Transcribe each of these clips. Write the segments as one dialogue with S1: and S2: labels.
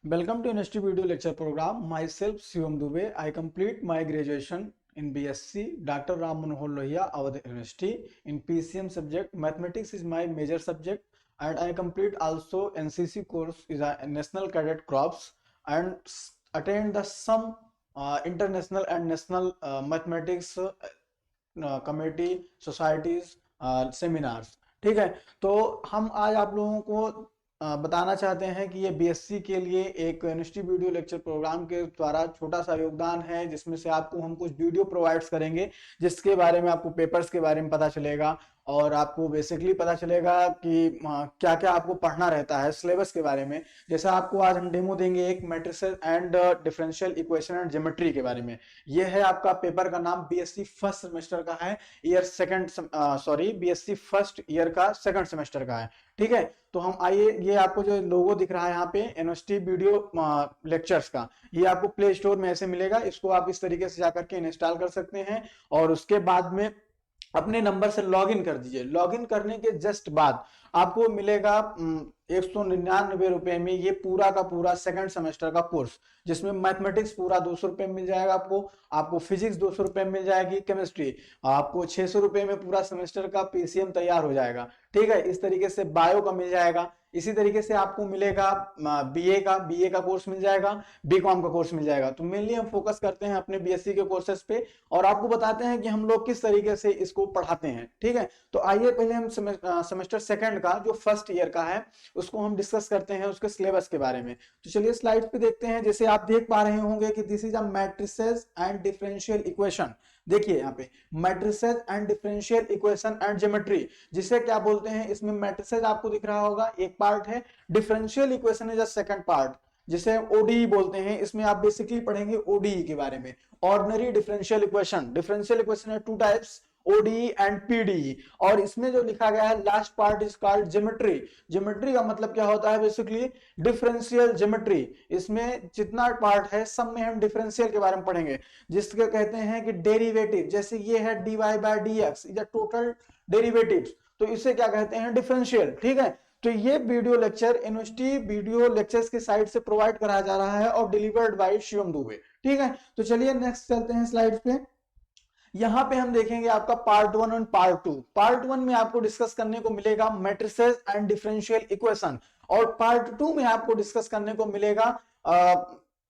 S1: Welcome to University Video Lecture Program. Myself Shivam Dubey. I complete my graduation in BSc Dr. Ram Manohar Lohia, Awadh University. In PCM subject, mathematics is my major subject, and I complete also NCC course is a National Cadet Corps and attend the some international and national mathematics committee societies seminars. ठीक है, तो हम आज आप लोगों को बताना चाहते हैं कि ये बीएससी के लिए एक यूनिवर्सिटी वीडियो लेक्चर प्रोग्राम के द्वारा छोटा सा योगदान है, जिसमें से आपको हम कुछ वीडियो प्रोवाइड्स करेंगे जिसके बारे में आपको पेपर्स के बारे में पता चलेगा और आपको बेसिकली पता चलेगा कि क्या क्या आपको पढ़ना रहता है सिलेबस के बारे में। जैसे आपको आज हम डेमो देंगे एक matrices and differential equation and geometry के बारे में। ये है आपका पेपर का नाम, बीएससी फर्स्ट सेमेस्टर का है, बीएससी फर्स्ट ईयर का सेकंड सेमेस्टर का है। ठीक है, तो हम आइए, ये आपको जो लोगो दिख रहा है यहाँ पे यूनिवर्सिटी वीडियो लेक्चर्स का, ये आपको प्ले स्टोर में ऐसे मिलेगा। इसको आप इस तरीके से जाकर के इंस्टॉल कर सकते हैं और उसके बाद में अपने नंबर से लॉगिन कर दीजिए। लॉगिन करने के जस्ट बाद आपको मिलेगा 199 रुपए में ये पूरा का पूरा सेकंड सेमेस्टर का कोर्स, जिसमें मैथमेटिक्स पूरा 200 रुपए मिल जाएगा आपको फिजिक्स 200 रुपए मिल जाएगी, केमिस्ट्री आपको 600 रुपए में पूरा सेमेस्टर का पीसीएम तैयार हो जाएगा। ठीक है, इस तरीके से बायो का मिल जाएगा। इसी तरीके से आपको मिलेगा बीए का कोर्स मिल जाएगा, बीकॉम का कोर्स मिल जाएगा। तो मेनली हम फोकस करते हैं अपने बीएससी के कोर्सेज पे और आपको बताते हैं कि हम लोग किस तरीके से इसको पढ़ाते हैं। ठीक है, तो आइए पहले हम सेमेस्टर सेकंड का जो फर्स्ट ईयर का है उसको हम डिस्कस करते हैं, उसके सिलेबस के बारे में। तो चलिए स्लाइड पे देखते हैं। जैसे आप देख पा रहे होंगे कि this is a matrices and differential equation. देखिए यहाँ पे matrices and differential equation and geometry, जिसे क्या बोलते हैं, इसमें मैट्रिसेस आपको दिख रहा होगा एक पार्ट है, differential equation is a second part जिसे ओडीई बोलते हैं। इसमें आप बेसिकली पढ़ेंगे ओडीई के बारे में, ordinary differential equation. Differential equation है two types, ODE and PDE. और इसमें जो लिखा गया है last part is called geometry. Geometry का मतलब क्या होता है, बेसिकली डिफरेंशियल ज्योमेट्री। इसमें जितना पार्ट है सब में हम डिफरेंशियल के बारे में पढ़ेंगे, जिसके कहते हैं कि डेरिवेटिव। जैसे ये है dy by dx is a total derivative, तो इसे क्या कहते हैं, डिफरेंशियल। ठीक है, तो ये video lecture university video lectures की साइट से प्रोवाइड कराया जा रहा है और डिलीवर्ड बाय शिवम दुबे। ठीक है, तो चलिए नेक्स्ट चलते हैं स्लाइड पे। यहां पे हम देखेंगे आपका पार्ट 1 और पार्ट 2। पार्ट 1 में आपको डिस्कस करने को मिलेगा मैट्रिसेस एंड डिफरेंशियल इक्वेशन, और पार्ट 2 में आपको डिस्कस करने को मिलेगा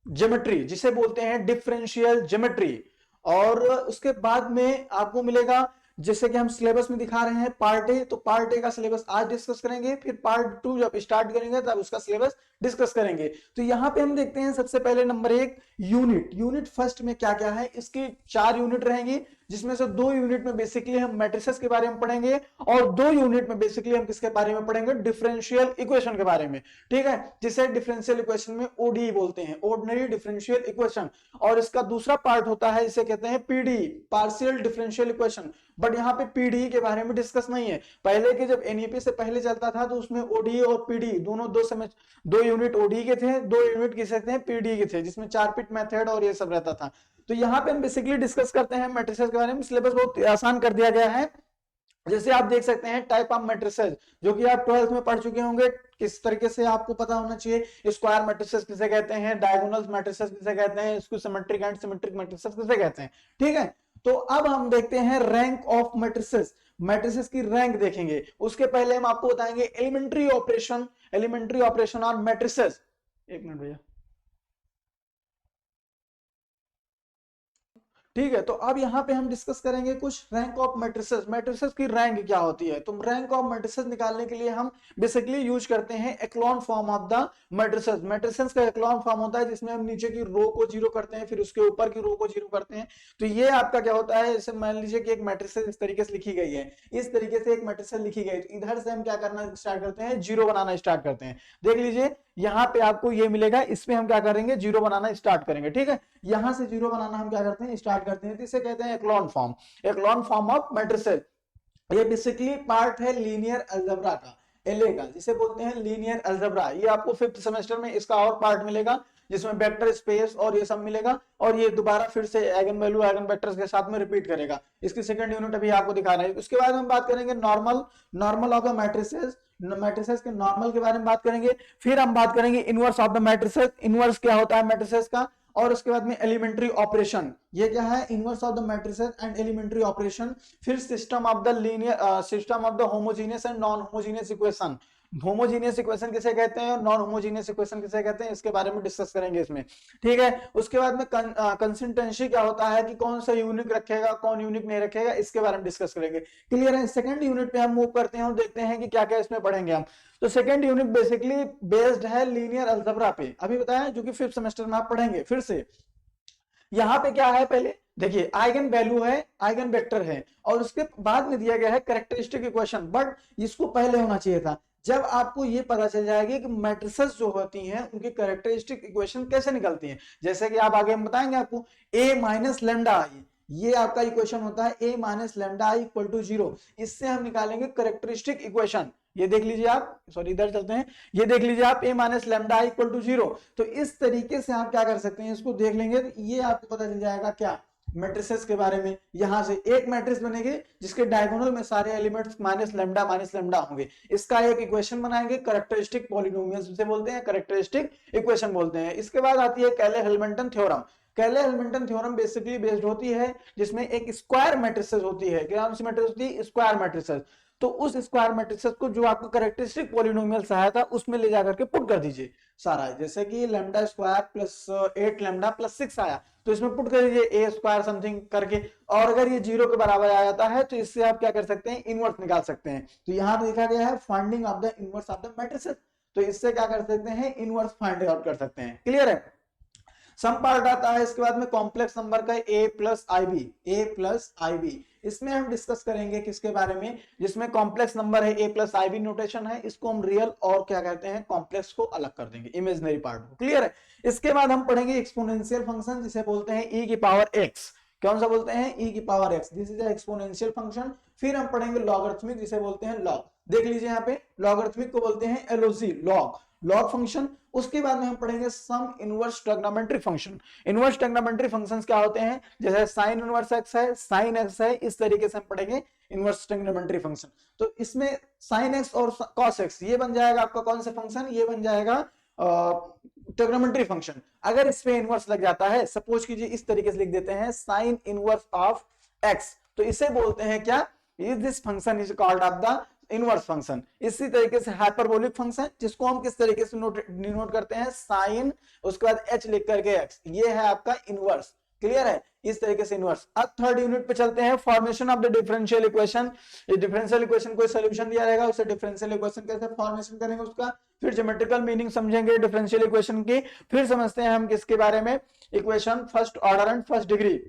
S1: ज्योमेट्री, जिसे बोलते हैं डिफरेंशियल ज्योमेट्री। और उसके बाद में आपको मिलेगा, जैसे कि हम सिलेबस में दिखा रहे हैं, पार्ट ए, तो पार्ट ए का सिलेबस आज डिस्कस करेंगे, फिर पार्ट 2 जब स्टार्ट करेंगे तब उसका सिलेबस डिस्कस करेंगे। तो यहाँ पे हम देखते हैं सबसे पहले नंबर 1 यूनिट फर्स्ट में क्या क्या है। इसकी 4 यूनिट रहेंगी, जिसमें से 2 यूनिट में बेसिकली हम मैट्रिसेस के बारे में पढ़ेंगे और 2 यूनिट में बेसिकली हम किसके बारे में पढ़ेंगे, डिफरेंशियल इक्वेशन के बारे में। ठीक है, जिसे डिफरेंशियल इक्वेशन में ओडी बोलते हैं, ऑर्डिनरी डिफरेंशियल इक्वेशन। और इसका दूसरा पार्ट होता है, इसे कहते हैं PD, partial differential equation. But यहाँ पे पीडी के बारे में डिस्कस नहीं है। पहले के जब एनईपी से पहले चलता था तो उसमें ओडी और पीडी दोनों 2 यूनिट ओडी के थे, 2 यूनिट किसे थे, पीडी के थे, जिसमें 4 पिट मेथड और ये सब रहता था। तो यहाँ पे हम बेसिकली डिस्कस करते हैं मैट्रिसेस के बारे में। सिलेबस बहुत आसान कर दिया गया है। जैसे आप देख सकते हैं टाइप ऑफ मैट्रिसेस, जो कि आप 12th में पढ़ चुके होंगे, किस तरीके से आपको पता होना चाहिए। स्क्वायर मैट्रिसेस किसे कहते हैं, डायगोनल मैट्रिसेस किसे कहते हैं, इसको सिमेट्रिक एंड सिमेट्रिक मैट्रिसेस किसे कहते हैं। ठीक है, तो अब हम देखते हैं रैंक ऑफ मैट्रिसेस। मैट्रिसेस की रैंक देखेंगे, उसके पहले हम आपको बताएंगे एलिमेंट्री ऑपरेशन ऑन मैट्रिसेस। एक मिनट भैया। ठीक है, तो अब यहाँ पे हम डिस्कस करेंगे कुछ रैंक ऑफ मैट्रिसेस। मैट्रिसेस की रैंक क्या होती है, तो रैंक ऑफ मैट्रिसेस निकालने के लिए हम बेसिकली यूज करते हैं echelon form of the matrices. Matrices का एक्लॉन फॉर्म होता है जिसमें हम नीचे की रो को 0 करते हैं, फिर उसके ऊपर की रो को 0 करते हैं। तो ये आपका क्या होता है, जैसे मान लीजिए कि एक मैट्रिसेस इस तरीके से लिखी गई है, इस तरीके से एक मैट्रिसेस लिखी गई, तो इधर से हम क्या करना स्टार्ट करते हैं, 0 बनाना स्टार्ट करते हैं। देख लीजिए यहाँ पे आपको ये मिलेगा, इसमें हम क्या करेंगे, 0 बनाना स्टार्ट करेंगे। ठीक है, यहां से 0 बनाना हम क्या करते हैं, स्टार्ट करते हैं। इसे कहते हैं एक्लॉन फॉर्म ऑफ मैट्रिसेस। ये बेसिकली पार्ट है लीनियर अलजेब्रा का, एलए का, जिसे बोलते हैं लीनियर अलजेब्रा। ये आपको 5th सेमेस्टर में इसका और पार्ट मिलेगा, जिसमें वेक्टर स्पेस और ये सब मिलेगा, और ये दोबारा फिर से आइगन वैल्यू आइगन वेक्टर्स के साथ में रिपीट करेगा। इसकी सेकंड यूनिट अभी आपको दिखा रहे हैं। उसके बाद हम बात करेंगे normal of the matrices, matrices के नॉर्मल के बारे में बात करेंगे। फिर हम बात करेंगे inverse of the matrices, inverse क्या होता है मैट्रिसेस का, और उसके बाद में एलिमेंट्री ऑपरेशन, ये क्या है inverse of the matrices and elementary operation. फिर system of the linear system of the homogeneous and non homogeneous equation, homogeneous equation किसे कहते हैं और नॉन होमोजेनियस इक्वेशन किसे कहते हैं, इसके बारे में डिस्कस करेंगे इसमें, ठीक है। उसके बाद में कंसिस्टेंसी क्या होता है कि कौन सा यूनिक रखेगा कौन यूनिक नहीं रखेगा, इसके बारे में डिस्कस करेंगे। क्लियर है। सेकंड यूनिट पे हम मूव करते हैं और देखते हैं कि क्या क्या इसमें पढ़ेंगे हम। तो सेकंड यूनिट बेसिकली बेस्ड है लीनियर अलजेब्रा पे, अभी बताया जो कि 5th सेमेस्टर में आप पढ़ेंगे। फिर से यहाँ पे क्या है, पहले देखिए आइगन वैल्यू है, आइगन वेक्टर है, और उसके बाद में दिया गया है कैरेक्टरिस्टिक इक्वेशन, बट इसको पहले होना चाहिए था। जब आपको ये पता चल जाएगी कि मैट्रिसेस जो होती हैं उनकी कैरेक्टरिस्टिक इक्वेशन कैसे निकलती हैं, जैसे कि आप आगे हम बताएंगे आपको a माइनस लेमडा आई, ये आपका इक्वेशन होता है a minus lambda I equal to 0, इससे हम निकालेंगे कैरेक्टरिस्टिक इक्वेशन। ये देख लीजिए आप, सॉरी इधर चलते हैं, ये देख लीजिए आप a minus lambda I equal to 0। तो इस तरीके से आप क्या कर सकते हैं, इसको देख लेंगे तो ये आपको पता चल जाएगा क्या मैट्रिसेस के बारे में। यहां से एक मैट्रिक्स बनेगी जिसके डायगोनल में सारे एलिमेंट्स माइनस लेमडा होंगे, इसका एक इक्वेशन बनाएंगे, कैरेक्टरिस्टिक पॉलिनोमियल से बोलते हैं, कैरेक्टरिस्टिक इक्वेशन बोलते हैं। इसके बाद आती है कैले-हैमिल्टन थ्योरम। कैले-हैमिल्टन थ्योरम बेसिकली बेस्ड होती है जिसमें एक स्क्वायर मैट्रिसेस होती है, क्या सी मैट्रिक्स होती है, स्क्वायर मैट्रिसेस। तो उस स्क्वायर मैट्रिसेस को जो आपको कैरेक्टरिस्टिक पॉलिनोमियल आया था उसमें ले जाकर के पुट कर दीजिए सारा, जैसे कि lambda square plus 8 lambda plus 6 आया, तो इसमें पुट कर दीजिए ए स्क्वायर समथिंग करके, और अगर ये 0 के बराबर आ जाता है तो इससे आप क्या कर सकते हैं, इनवर्स निकाल सकते हैं। तो यहाँ पे लिखा गया है finding of the inverse of the matrices, तो इससे क्या कर सकते हैं, इनवर्स फाइंड आउट कर सकते हैं। क्लियर है। सम पार्ट आता है इसके बाद में कॉम्प्लेक्स नंबर का a प्लस आई बी, इसमें हम डिस्कस करेंगे किसके बारे में, जिसमें कॉम्प्लेक्स नंबर है a plus I B notation है, इसको हम रियल और क्या कहते हैं कॉम्प्लेक्स को अलग कर देंगे, इमेजिनरी पार्ट को। क्लियर है। इसके बाद हम पढ़ेंगे एक्सपोनेंशियल फंक्शन जिसे बोलते हैं e की पावर x, कौन सा बोलते हैं, e की power x, this is exponential function. फिर हम पढ़ेंगे लॉगरिथमिक जिसे बोलते हैं लॉग, देख लीजिए यहाँ पे लॉगरिथमिक को बोलते हैं एलओसी, लॉग फंक्शन। उसके बाद में हम पढ़ेंगे some inverse trigonometry function. Inverse trigonometry functions क्या होते हैं, जैसे साइन इनवर्स एक्स है, साइन एक्स है, इस तरीके से हम पढ़ेंगे इनवर्स ट्रिग्नोमेट्री फंक्शन। तो इसमें साइन एक्स और कॉस एक्स ये बन जाएगा आपका कौन सा फंक्शन, ये बन जाएगा ट्रिग्नोमेट्री फंक्शन। अगर इस पे इनवर्स लग जाता है, सपोज कीजिए इस तरीके से लिख देते हैं साइन इनवर्स ऑफ एक्स, तो इसे बोलते हैं क्या, is this function is called off the inverse function. इसी तरीके से हाइपरबोलिक फंक्शन जिसको हम किस तरीके से डिनोट करते हैं, साइन उसके बाद h लिख करके x, ये है आपका इनवर्स। क्लियर है, इस तरीके से इनवर्स। अब थर्ड यूनिट पे चलते हैं, formation of the differential equation. ये डिफरेंशियल इक्वेशन कोई सॉल्यूशन दिया रहेगा, उसे डिफरेंशियल इक्वेशन कैसे फॉर्मेशन करेंगे उसका, फिर ज्योमेट्रिकल मीनिंग समझेंगे डिफरेंशियल इक्वेशन की। फिर समझते हैं हम किसके बारे में, equation first order and first degree,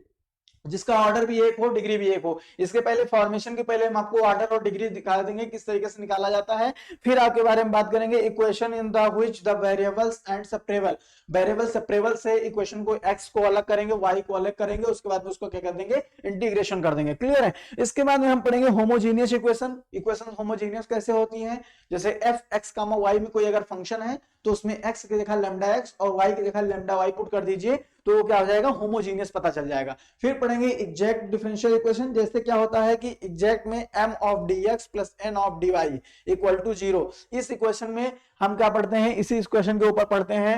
S1: जिसका ऑर्डर भी एक हो डिग्री भी एक हो। इसके पहले फॉर्मेशन के पहले हम आपको ऑर्डर और डिग्री दिखा देंगे किस तरीके से निकाला जाता है। फिर आपके बारे में बात करेंगे equation in the which the variables and separable, variable separable से इक्वेशन को x को अलग करेंगे, y को अलग करेंगे, उसके बाद में उसको क्या कर देंगे, इंटीग्रेशन कर देंगे। क्लियर है। इसके बाद में हम पढ़ेंगे होमोजीनियस इक्वेशन। इक्वेशन होमोजीनियस कैसे होती हैं, जैसे f x, y में कोई अगर फंक्शन है तो उसमें x की जगह लैम्डा x और y की जगह लैम्डा y पुट कर दीजिए तो क्या हो जाएगा, होमोजीनियस पता चल जाएगा। फिर पढ़ेंगे एग्जैक्ट डिफरेंशियल इक्वेशन, जैसे क्या होता है कि एग्जैक्ट में m of dx plus n of dy equal to 0। इस इक्वेशन में हम क्या पढ़ते हैं, इसी इक्वेशन के ऊपर पढ़ते हैं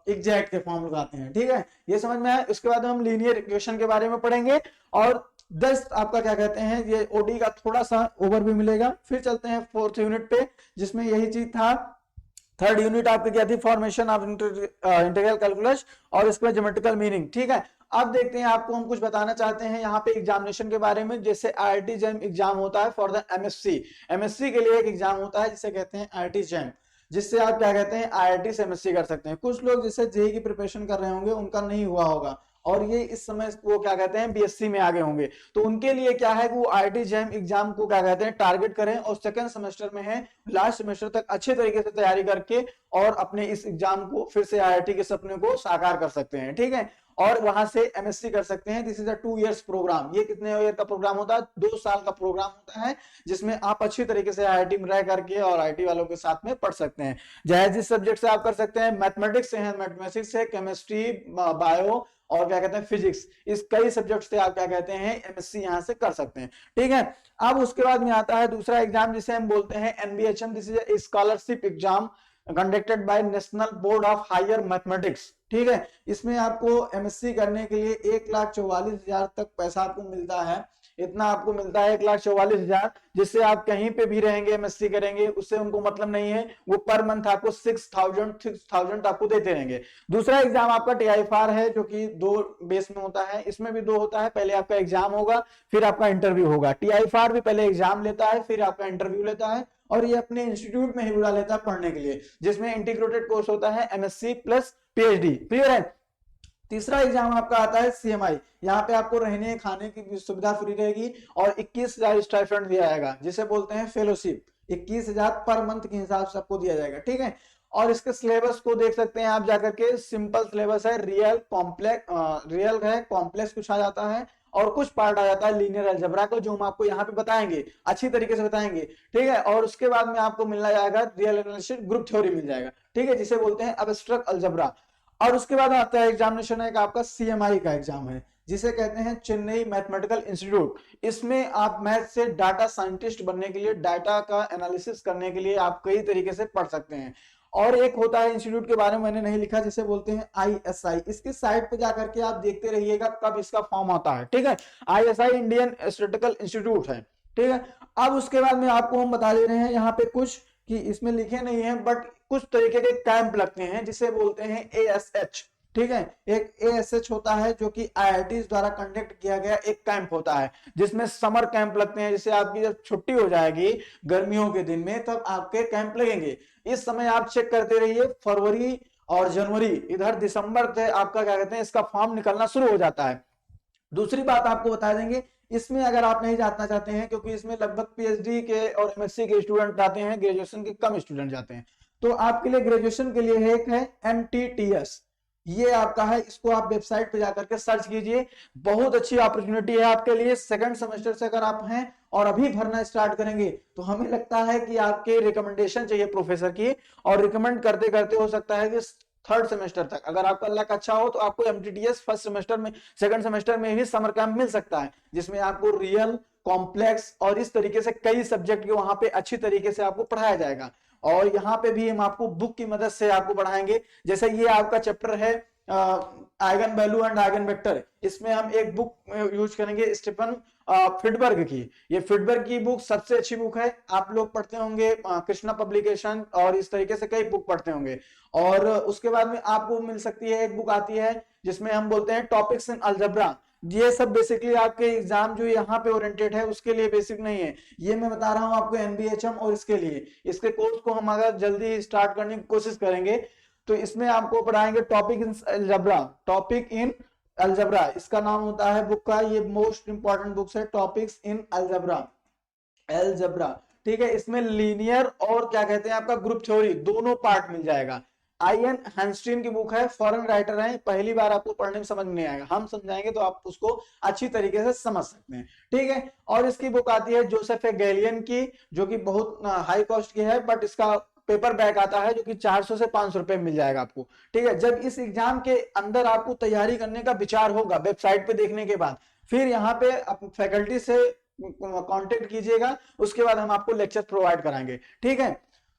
S1: एग्जैक्ट के फॉर्म लगाते हैं। ठीक है, ये समझ में आया। उसके बाद हम लीनियर इक्वेशन के बारे में पढ़ेंगे और 10 आपका क्या कहते हैं, ये ओडी का थोड़ा सा ओवरव्यू मिलेगा। फिर चलते हैं फोर्थ यूनिट पे, जिसमें यही चीज था। थर्ड यूनिट आपकी क्या थी, फॉर्मेशन ऑफ इंटीग्रल कैलकुलस और इसके बाद ज्योमेट्रिकल मीनिंग। ठीक है, अब देखते हैं आपको हम कुछ बताना चाहते हैं यहाँ पे एग्जामिनेशन के बारे में। जैसे IIT जैम एग्जाम होता है फॉर द MSc के लिए एक एग्जाम होता है जिसे कहते हैं IIT जैम, जिससे आप क्या कहते हैं IIT से MSc कर सकते हैं। कुछ लोग जिससे जेईई की प्रिपरेशन कर रहे होंगे उनका नहीं हुआ होगा और ये इस समय वो क्या कहते हैं BSc में आगे होंगे, तो उनके लिए क्या है कि वो IIT जैम एग्जाम को क्या कहते हैं टारगेट करें और सेकंड सेमेस्टर में है, लास्ट सेमेस्टर तक अच्छे तरीके से तैयारी करके और अपने इस एग्जाम को फिर से IIT के सपने को साकार कर सकते हैं। ठीक है, और वहां से एमएससी कर सकते हैं। This is a 2 years program. ये कितने ईयर का प्रोग्राम होता है? 2 साल का प्रोग्राम होता है, जिसमें आप अच्छी तरीके से आईआईटी में रह करके और आईआईटी वालों के साथ में पढ़ सकते हैं। चाहे जिस सब्जेक्ट से आप कर सकते हैं, मैथमेटिक्स से है, मैथमेटिक्स से केमिस्ट्री, बायो और क्या कहते हैं फिजिक्स, इस कई सब्जेक्ट से आप क्या कहते हैं एमएससी यहां से कर सकते हैं। ठीक है, अब उसके बाद में आता है दूसरा एग्जाम जिसे हम बोलते हैं NBHM. This is a scholarship exam conducted by National Board of Higher Mathematics. ठीक है, इसमें आपको एमएससी करने के लिए 1,44,000 तक पैसा आपको मिलता है। इतना आपको मिलता है 1,44,000, जिससे आप कहीं पे भी रहेंगे एमएससी करेंगे, उससे उनको मतलब नहीं है। वो पर मंथ आपको 6,000 आपको देते रहेंगे। दूसरा एग्जाम आपका टीआईएफआर है, जो कि 2 बेस में होता है। इसमें भी 2 होता है, पहले आपका एग्जाम होगा फिर आपका इंटरव्यू होगा। टीआईएफआर भी पहले एग्जाम लेता है फिर आपका इंटरव्यू लेता है, और ये अपने इंस्टीट्यूट में ही बुला लेता है पढ़ने के लिए, जिसमें इंटीग्रेटेड कोर्स होता है एमएससी प्लस पीएचडी। क्लियर है? तीसरा एग्जाम आपका आता है सीएमआई। यहाँ पे आपको रहने खाने की सुविधा फ्री रहेगी और 21,000 स्टाइपेंड दिया जाएगा, जिसे बोलते हैं फेलोशिप। 21,000 पर मंथ के हिसाब से आपको दिया जाएगा। ठीक है, और इसके सिलेबस को देख सकते हैं आप जाकर के। सिंपल सिलेबस है, रियल है, कॉम्प्लेक्स कुछ आ जाता है और कुछ पार्ट आ जाता है लीनियर अलजेब्रा का, जो हम आपको यहाँ पे बताएंगे, अच्छी तरीके से बताएंगे। ठीक है, और उसके बाद में आपको मिलना जाएगा रियल एनालिसिस ग्रुप थ्योरी मिल जाएगा। ठीक है, जिसे बोलते हैं एब्स्ट्रैक्ट अलजेब्रा। और उसके बाद आता है एग्जामिनेशन है आपका सीएमआई का एग्जाम है, जिसे कहते हैं चेन्नई मैथमेटिकल इंस्टीट्यूट। इसमें आप मैथ से डाटा साइंटिस्ट बनने के लिए, डाटा का एनालिसिस करने के लिए आप कई तरीके से पढ़ सकते हैं। और एक होता है इंस्टीट्यूट के बारे में मैंने नहीं लिखा, जिसे बोलते हैं आईएसआई। इसके साइट पे जाकर के आप देखते रहिएगा कब इसका फॉर्म आता है। ठीक है, आईएसआई इंडियन स्टैटिस्टिकल इंस्टीट्यूट है। ठीक है, अब उसके बाद में आपको हम बता दे रहे हैं यहाँ पे कुछ, कि इसमें लिखे नहीं है बट कुछ तरीके के कैंप लगते हैं, जिसे बोलते हैं एएसएच। ठीक है, एक एएसएच होता है जो कि आईआईटी द्वारा कंडक्ट किया गया एक कैंप होता है, जिसमें समर कैंप लगते हैं। जैसे आपकी जब छुट्टी हो जाएगी गर्मियों के दिन में, तब आपके कैंप लगेंगे। इस समय आप चेक करते रहिए, फरवरी और जनवरी, इधर दिसंबर से आपका क्या कहते हैं इसका फॉर्म निकलना शुरू हो जाता है। दूसरी बात आपको बता देंगे, इसमें अगर आप नहीं जाना चाहते हैं, क्योंकि इसमें लगभग पीएचडी के और एमएससी के स्टूडेंट जाते हैं, ग्रेजुएशन के कम स्टूडेंट जाते हैं, तो आपके लिए ग्रेजुएशन के लिए एक है एनटीटीएस। ये आपका है, इसको आप वेबसाइट पे जाकर के सर्च कीजिए। बहुत अच्छी अपॉर्चुनिटी है आपके लिए। सेकंड सेमेस्टर से अगर आप हैं और अभी भरना स्टार्ट करेंगे, तो हमें लगता है कि आपके रिकमेंडेशन चाहिए प्रोफेसर की, और रिकमेंड करते करते हो सकता है कि 3rd सेमेस्टर तक, अगर आपका लक अच्छा हो तो आपको एमटीटीएस फर्स्ट सेमेस्टर में, सेकंड सेमेस्टर में भी समर कैंप मिल सकता है, जिसमें आपको रियल, कॉम्प्लेक्स और इस तरीके से कई सब्जेक्ट के वहां पे अच्छी तरीके से आपको पढ़ाया जाएगा। और यहाँ पे भी हम आपको बुक की मदद से आपको पढ़ाएंगे। जैसे ये आपका चैप्टर है eigen value and eigen vector, इसमें हम एक बुक यूज करेंगे स्टीफन फ्रिडबर्ग की। ये फ्रिडबर्ग की बुक सबसे अच्छी बुक है, आप लोग पढ़ते होंगे, कृष्णा पब्लिकेशन और इस तरीके से कई बुक पढ़ते होंगे। और उसके बाद में आपको मिल सकती है एक बुक आती है जिसमें हम बोलते हैं टॉपिक्स इन अलजेब्रा। ये सब बेसिकली आपके एग्जाम जो यहाँ पे ओरिएंटेड है उसके लिए बेसिक नहीं है, ये मैं बता रहा हूँ आपको एनबीएचएम और इसके लिए। इसके कोर्स को हम अगर जल्दी स्टार्ट करने की कोशिश करेंगे, तो इसमें आपको पढ़ाएंगे topic in algebra. Topic in algebra इसका नाम होता है बुक का, ये मोस्ट इंपॉर्टेंट बुक्स है, टॉपिक्स इन अलजेब्रा। ठीक है, इसमें लीनियर और क्या कहते हैं आपका ग्रुप थ्योरी दोनों पार्ट मिल जाएगा। आईएन हैंस्टीन की बुक है, फॉरेन राइटर है, पहली बार आपको पढ़ने में समझ में नहीं आएगा, हम समझाएंगे तो आप उसको अच्छी तरीके से समझ सकते हैं। ठीक है, और इसकी बुक आती है जोसेफ ए गैलियन की, जो कि बहुत हाई कॉस्ट की है, बट इसका पेपर बैक आता है जो कि 400 से 500 रुपए मिल जाएगा आपको। ठीक है, जब इस एग्जाम के अंदर आपको तैयारी करने का विचार होगा वेबसाइट पे देखने के बाद, फिर यहाँ पे फैकल्टी से कांटेक्ट कीजिएगा, उसके बाद हम आपको लेक्चर प्रोवाइड कराएंगे। ठीक है,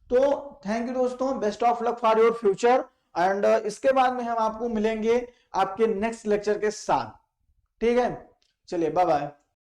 S1: तो थैंक यू दोस्तों, best of luck for your future. And इसके बाद में हम आपको मिलेंगे आपके नेक्स्ट लेक्चर के साथ। ठीक है, चलिए बाय बाय।